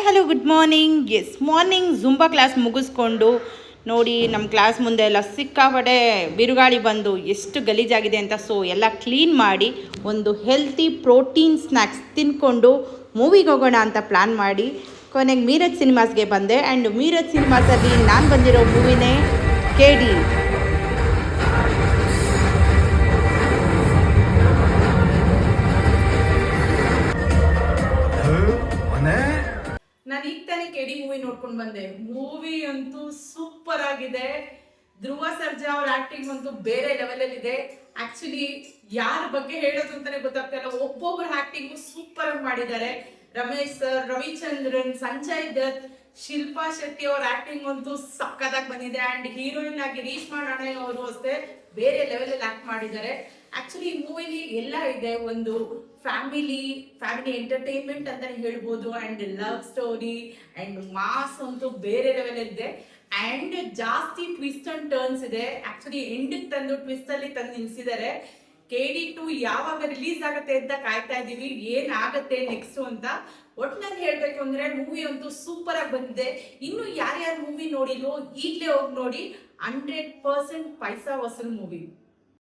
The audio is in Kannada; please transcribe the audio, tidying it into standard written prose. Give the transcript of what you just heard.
Hi hello good morning. Morning Zumba class ಮುಗಿಸ್ಕೊಂಡು ನೋಡಿ ನಮ್ಮ ಕ್ಲಾಸ್ ಮುಂದೆ ಎಲ್ಲ ಸಿಕ್ಕಾಪಟ್ಟೆ ಬಿರುಗಾಳಿ ಬಂದು ಎಷ್ಟು ಗಲೀಜಾಗಿದೆ ಅಂತ. ಸೊ ಎಲ್ಲ ಕ್ಲೀನ್ ಮಾಡಿ ಒಂದು ಹೆಲ್ತಿ ಪ್ರೋಟೀನ್ ಸ್ನ್ಯಾಕ್ಸ್ ತಿನ್ಕೊಂಡು ಮೂವಿಗೆ ಹೋಗೋಣ ಅಂತ ಪ್ಲ್ಯಾನ್ ಮಾಡಿ ಕೊನೆಗೆ ಮೀರಜ್ ಸಿನಿಮಾಸ್ಗೆ ಬಂದೆ. ಆ್ಯಂಡ್ ಮೀರಜ್ ಸಿನಿಮಾಸಲ್ಲಿ ನಾನು ಬಂದಿರೋ ಮೂವಿನೇ KD. ನಾನು ಈಗ ತಾನೇ KD ಮೂವಿ ನೋಡ್ಕೊಂಡು ಬಂದೆ. ಮೂವಿ ಅಂತೂ ಸೂಪರ್ ಆಗಿದೆ. ಧ್ರುವ ಸರ್ಜಾ ಅವ್ರ ಆಕ್ಟಿಂಗ್ ಅಂತೂ ಬೇರೆ ಲೆವೆಲ್ ಅಲ್ಲಿ ಇದೆ. ಆಕ್ಚುಲಿ ಯಾರ ಬಗ್ಗೆ ಹೇಳೋದು ಅಂತಾನೆ ಗೊತ್ತಾಗ್ತಾ ಇಲ್ಲ. ಒಬ್ಬೊಬ್ಬರ ಆಕ್ಟಿಂಗ್ ಸೂಪರ್ ಆಗಿ ಮಾಡಿದ್ದಾರೆ. ರಮೇಶ್ ಸರ್, ರವಿಚಂದ್ರನ್, ಸಂಜಯ್ ದತ್, ಶಿಲ್ಪಾ ಶೆಟ್ಟಿ ಅವ್ರ ಆಕ್ಟಿಂಗ್ ಅಂತೂ ಸಕ್ಕತ್ತಾಗಿ ಬಂದಿದೆ. ಅಂಡ್ ಹೀರೋಯಿನ್ ಆಗಿ ರೀಶ್ಮಾ ರಾಣೆ ಅವರು ಅಷ್ಟೇ ಬೇರೆ ಲೆವೆಲ್ ಅಲ್ಲಿ ಆಕ್ಟ್ ಮಾಡಿದ್ದಾರೆ. ಆಕ್ಚುಲಿ ಈ ಮೂವಿಲಿ ಎಲ್ಲ ಇದೆ. ಒಂದು ಫ್ಯಾಮಿಲಿ ಎಂಟರ್ಟೈನ್ಮೆಂಟ್ ಅಂತಾನೆ ಹೇಳ್ಬೋದು. And love story and mass ಅಂತೂ ಬೇರೆ ಲೆವೆಲ್ ಇದೆ. ಅಂಡ್ ಜಾಸ್ತಿ ಟ್ವಿಸ್ಟ್ ಅಂಡ್ ಟರ್ನ್ಸ್ ಇದೆ. ಆಕ್ಚುಲಿ ಎಂಡ್ ತಂದು ಟ್ವಿಸ್ಟ್ ಅಲ್ಲಿ ತಂದು ನಿಲ್ಸಿದ್ದಾರೆ. KD 2 ಯಾವಾಗ ರಿಲೀಸ್ ಆಗುತ್ತೆ ಅಂತ ಕಾಯ್ತಾ ಇದೀವಿ, ಏನಾಗತ್ತೆ ನೆಕ್ಸ್ಟ್ ಅಂತ. ಒಟ್ನಲ್ಲಿ ಹೇಳ್ಬೇಕು ಅಂದ್ರೆ ಮೂವಿ ಅಂತೂ ಸೂಪರ್ ಆಗಿ ಬಂದಿದೆ. ಇನ್ನು ಯಾರ್ಯಾರು ಮೂವಿ ನೋಡಿಲ್ವೋ ಈಗಲೇ ಹೋಗಿ ನೋಡಿ. 100% ಪೈಸಾ ವಸೂಲ್ ಮೂವಿ.